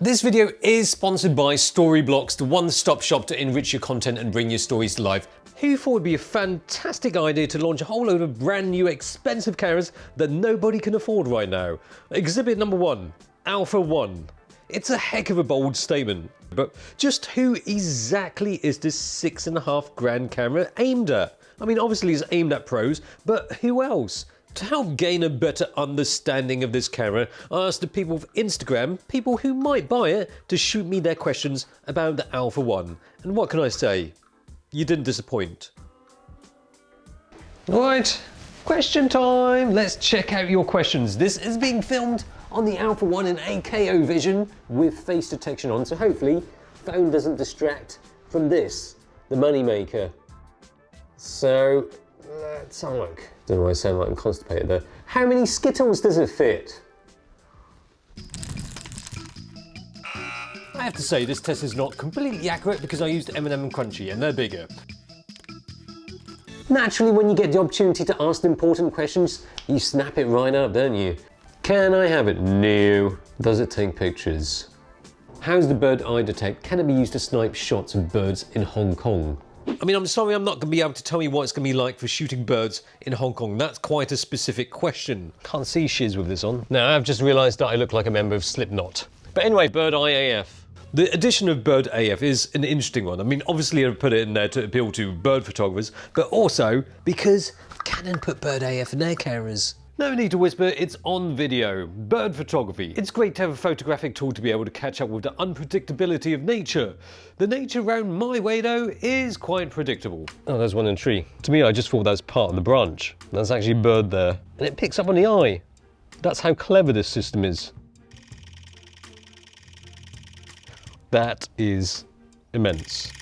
This video is sponsored by Storyblocks, the one-stop shop to enrich your content and bring your stories to life. Who thought it would be a fantastic idea to launch a whole load of brand new expensive cameras that nobody can afford right now? Exhibit number 1, Alpha 1. It's a heck of a bold statement, but just who exactly is this $6.5 camera aimed at? I mean, obviously it's aimed at pros, but who else? To help gain a better understanding of this camera, I asked the people of Instagram, people who might buy it, to shoot me their questions about the Alpha 1. And what can I say? You didn't disappoint. Alright, question time! Let's check out your questions. This is being filmed on the Alpha 1 in AKO vision with face detection on, so hopefully phone doesn't distract from this, the moneymaker. So, let's have a look. Don't know why I sound like I'm constipated there. How many Skittles does it fit? I have to say, this test is not completely accurate because I used M&M and Crunchy and they're bigger. Naturally, when you get the opportunity to ask important questions, you snap it right up, don't you? Can I have it? No. Does it take pictures? How's the bird eye detect? Can it be used to snipe shots of birds in Hong Kong? I mean, I'm sorry I'm not going to be able to tell you what it's going to be like for shooting birds in Hong Kong. That's quite a specific question. Can't see shiz with this on. Now, I've just realised that I look like a member of Slipknot. But anyway, Bird Eye AF. The addition of Bird AF is an interesting one. I mean, obviously I've put it in there to appeal to bird photographers, but also because Canon put Bird AF in their cameras. No need to whisper, it's on video. Bird photography. It's great to have a photographic tool to be able to catch up with the unpredictability of nature. The nature around my way though is quite predictable. Oh, there's one in a tree. To me, I just thought that was part of the branch. That's actually a bird there. And it picks up on the eye. That's how clever this system is. That is immense.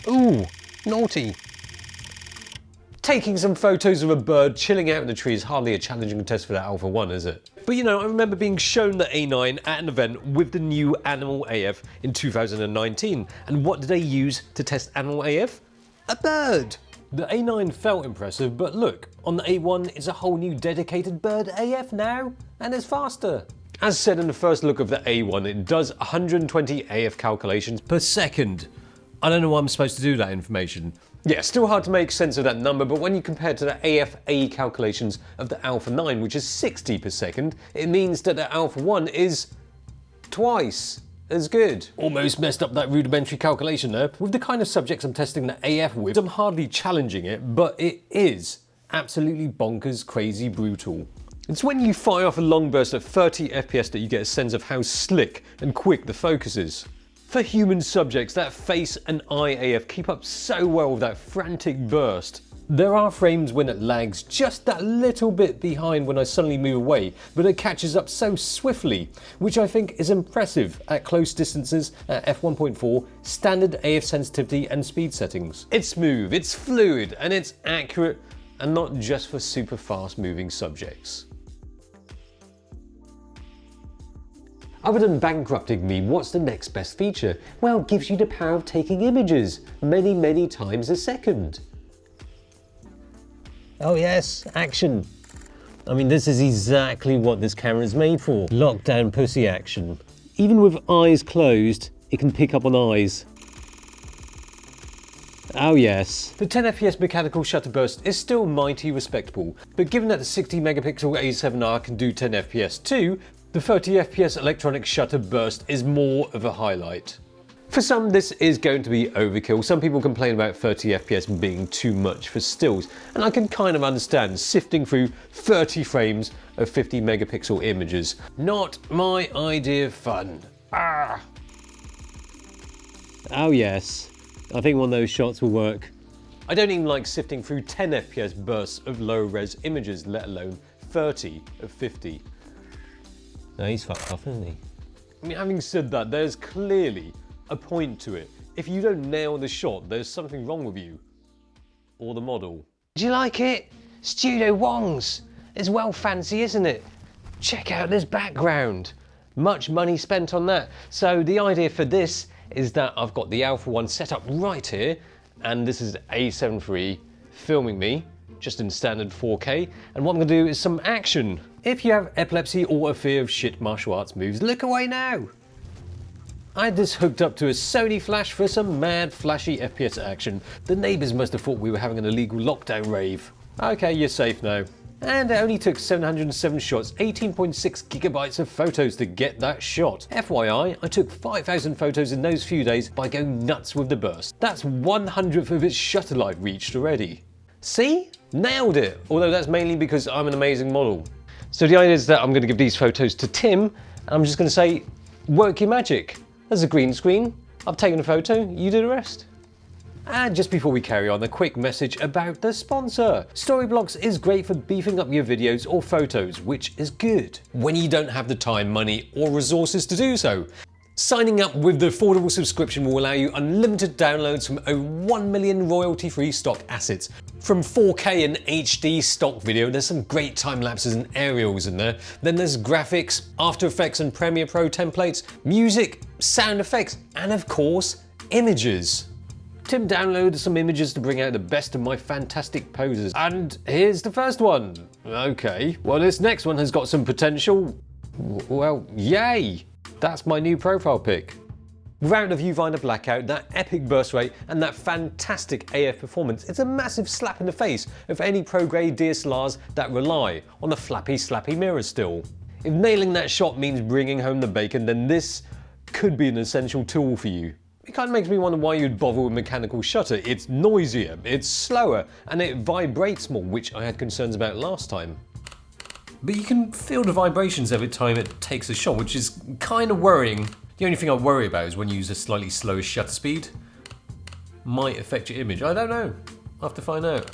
Ooh, naughty. Taking some photos of a bird chilling out in the tree is hardly a challenging test for that Alpha 1, is it? But you know, I remember being shown the A9 at an event with the new Animal AF in 2019. And what did they use to test Animal AF? A bird! The A9 felt impressive, but look, on the A1 it's a whole new dedicated bird AF now, and it's faster. As said in the first look of the A1, it does 120 AF calculations per second. I don't know what I'm supposed to do with that information. Yeah, still hard to make sense of that number, but when you compare to the AFA calculations of the Alpha 9, which is 60 per second, it means that the Alpha 1 is twice as good. Almost messed up that rudimentary calculation there. With the kind of subjects I'm testing the AF with, I'm hardly challenging it, but it is absolutely bonkers, crazy, brutal. It's when you fire off a long burst at 30 FPS that you get a sense of how slick and quick the focus is. For human subjects, that face and eye AF keep up so well with that frantic burst. There are frames when it lags just that little bit behind when I suddenly move away, but it catches up so swiftly, which I think is impressive at close distances at f1.4, standard AF sensitivity and speed settings. It's smooth, it's fluid, and it's accurate, and not just for super fast moving subjects. Other than bankrupting me, what's the next best feature? Well, it gives you the power of taking images many, many times a second. Oh yes, action. I mean, this is exactly what this camera is made for. Lockdown pussy action. Even with eyes closed, it can pick up on eyes. Oh yes. The 10 FPS mechanical shutter burst is still mighty respectable, but given that the 60 megapixel A7R can do 10 FPS too, the 30 FPS electronic shutter burst is more of a highlight. For some, this is going to be overkill. Some people complain about 30 FPS being too much for stills, and I can kind of understand sifting through 30 frames of 50 megapixel images. Not my idea of fun. Ah. Oh yes, I think one of those shots will work. I don't even like sifting through 10 FPS bursts of low res images, let alone 30 of 50. No, he's fucked off, isn't he? I mean, having said that, there's clearly a point to it. If you don't nail the shot, there's something wrong with you. Or the model. Do you like it? Studio Wong's. It's well fancy, isn't it? Check out this background. Much money spent on that. So the idea for this is that I've got the Alpha 1 set up right here, and this is A7 III filming me, just in standard 4K, and what I'm gonna do is some action. If you have epilepsy or a fear of shit martial arts moves, look away now. I had this hooked up to a Sony flash for some mad flashy FPS action. The neighbours must have thought we were having an illegal lockdown rave. Okay, you're safe now. And it only took 707 shots, 18.6 gigabytes of photos to get that shot. FYI, I took 5,000 photos in those few days by going nuts with the burst. That's 1/100th of its shutter life reached already. See? Nailed it! Although that's mainly because I'm an amazing model. So the idea is that I'm going to give these photos to Tim, and I'm just going to say, work your magic. There's a green screen, I've taken a photo, you do the rest. And just before we carry on, a quick message about the sponsor. Storyblocks is great for beefing up your videos or photos, which is good when you don't have the time, money, or resources to do so. Signing up with the affordable subscription will allow you unlimited downloads from over 1 million royalty-free stock assets. From 4K and HD stock video, there's some great time lapses and aerials in there. Then there's graphics, After Effects and Premiere Pro templates, music, sound effects, and of course, images. Tim downloaded some images to bring out the best of my fantastic poses. And here's the first one. Okay, well this next one has got some potential. Well, yay! That's my new profile pic. Without the viewfinder blackout, that epic burst rate and that fantastic AF performance, it's a massive slap in the face of any pro-grade DSLRs that rely on the flappy slappy mirror still. If nailing that shot means bringing home the bacon, then this could be an essential tool for you. It kind of makes me wonder why you'd bother with mechanical shutter. It's noisier, it's slower, and it vibrates more, which I had concerns about last time. But you can feel the vibrations every time it takes a shot, which is kind of worrying. The only thing I worry about is when you use a slightly slower shutter speed. Might affect your image. I don't know. I'll have to find out.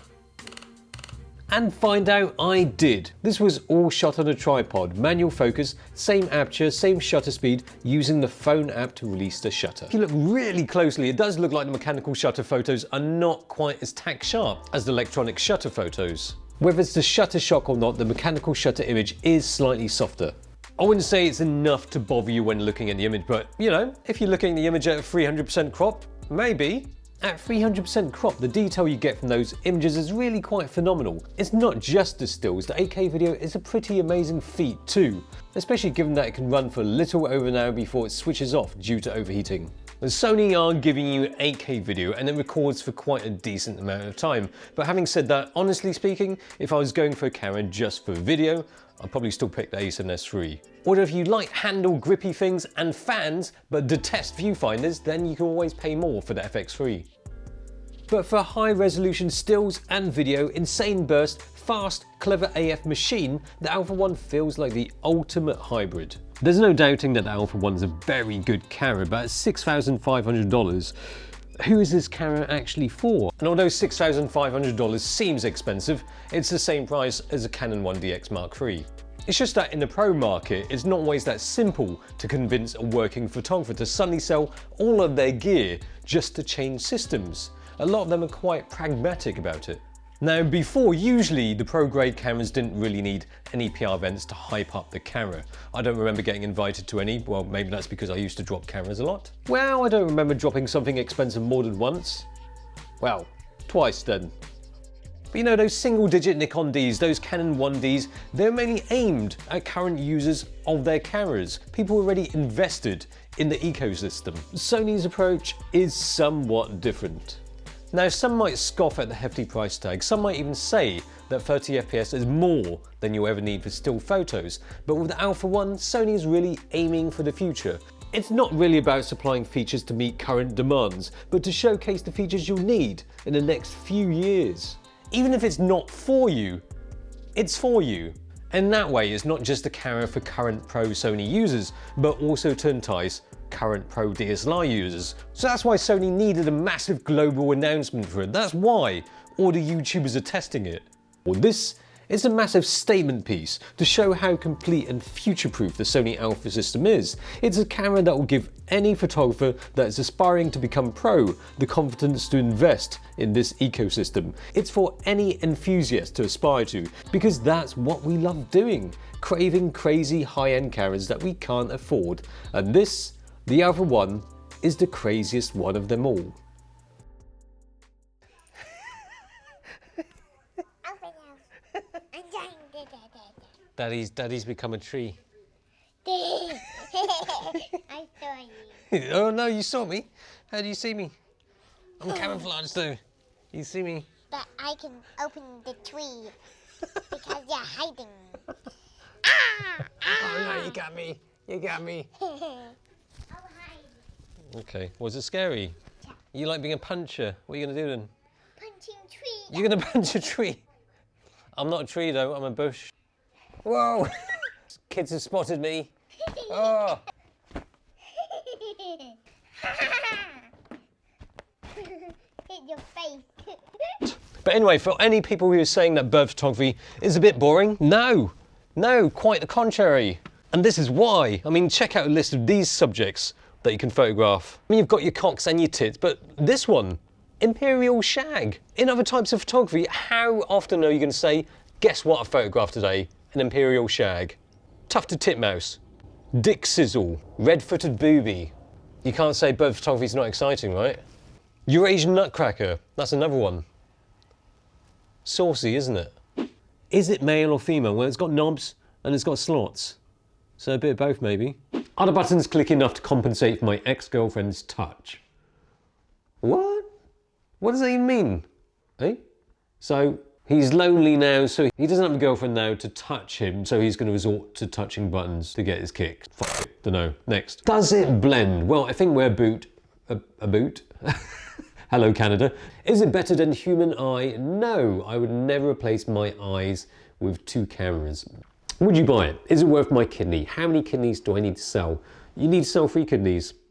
And find out I did. This was all shot on a tripod, manual focus, same aperture, same shutter speed, using the phone app to release the shutter. If you look really closely, it does look like the mechanical shutter photos are not quite as tack sharp as the electronic shutter photos. Whether it's the shutter shock or not, the mechanical shutter image is slightly softer. I wouldn't say it's enough to bother you when looking at the image, but you know, if you're looking at the image at 300% crop, maybe. At 300% crop, the detail you get from those images is really quite phenomenal. It's not just the stills, the 8K video is a pretty amazing feat too, especially given that it can run for a little over an hour before it switches off due to overheating. The Sony are giving you 8K video and it records for quite a decent amount of time. But having said that, honestly speaking, if I was going for a camera just for video, I'd probably still pick the A7S III. Or if you like handle grippy things and fans, but detest viewfinders, then you can always pay more for the FX3. But for high resolution stills and video, insane burst, fast, clever AF machine, the Alpha 1 feels like the ultimate hybrid. There's no doubting that the Alpha 1's a very good camera, but at $6,500, who is this camera actually for? And although $6,500 seems expensive, it's the same price as a Canon 1DX Mark III. It's just that in the pro market, it's not always that simple to convince a working photographer to suddenly sell all of their gear just to change systems. A lot of them are quite pragmatic about it. Now before, usually the pro-grade cameras didn't really need any PR events to hype up the camera. I don't remember getting invited to any. Well, maybe that's because I used to drop cameras a lot. Well, I don't remember dropping something expensive more than once. Well, twice then. But you know, those single-digit Nikon Ds, those Canon 1Ds, they're mainly aimed at current users of their cameras, people already invested in the ecosystem. Sony's approach is somewhat different. Now, some might scoff at the hefty price tag, some might even say that 30 FPS is more than you'll ever need for still photos, but with the Alpha 1, Sony is really aiming for the future. It's not really about supplying features to meet current demands, but to showcase the features you'll need in the next few years. Even if it's not for you, it's for you. And that way, it's not just a camera for current pro Sony users, but also to entice current pro DSLR users. So that's why Sony needed a massive global announcement for it. That's why all the YouTubers are testing it. Well, this is a massive statement piece to show how complete and future-proof the Sony Alpha system is. It's a camera that will give any photographer that is aspiring to become pro the confidence to invest in this ecosystem. It's for any enthusiast to aspire to, because that's what we love doing, craving crazy high-end cameras that we can't afford. And this, the Alpha 1, is the craziest one of them all. Daddy's become a tree. I saw you. Oh no, you saw me. How do you see me? I'm camouflaged though. You see me? But I can open the tree because you're hiding. Oh no, you got me. You got me. I'll hide. Okay, was it scary? Yeah. You like being a puncher? What are you gonna do then? Punching tree. You're gonna punch a tree. I'm not a tree though, I'm a bush. Whoa! Kids have spotted me. Oh! Hit your face. But anyway, for any people who are saying that bird photography is a bit boring, no, quite the contrary. And this is why. I mean, check out a list of these subjects that you can photograph. I mean, you've got your cocks and your tits, but this one, imperial shag. In other types of photography, how often are you going to say, guess what I photographed today? An imperial shag. Tufted titmouse. Dick sizzle. Red-footed booby. You can't say bird photography is not exciting, right? Eurasian nutcracker. That's another one. Saucy, isn't it? Is it male or female? Well, it's got knobs and it's got slots. So a bit of both, maybe. Are the buttons click enough to compensate for my ex-girlfriend's touch? What? What does that even mean? Eh? So he's lonely now, so he doesn't have a girlfriend now to touch him, so he's going to resort to touching buttons to get his kick. Fuck it. Dunno. Next. Does it blend? Well, I think we're a boot. Hello, Canada. Is it better than human eye? No, I would never replace my eyes with 2 cameras. Would you buy it? Is it worth my kidney? How many kidneys do I need to sell? You need to sell 3 kidneys.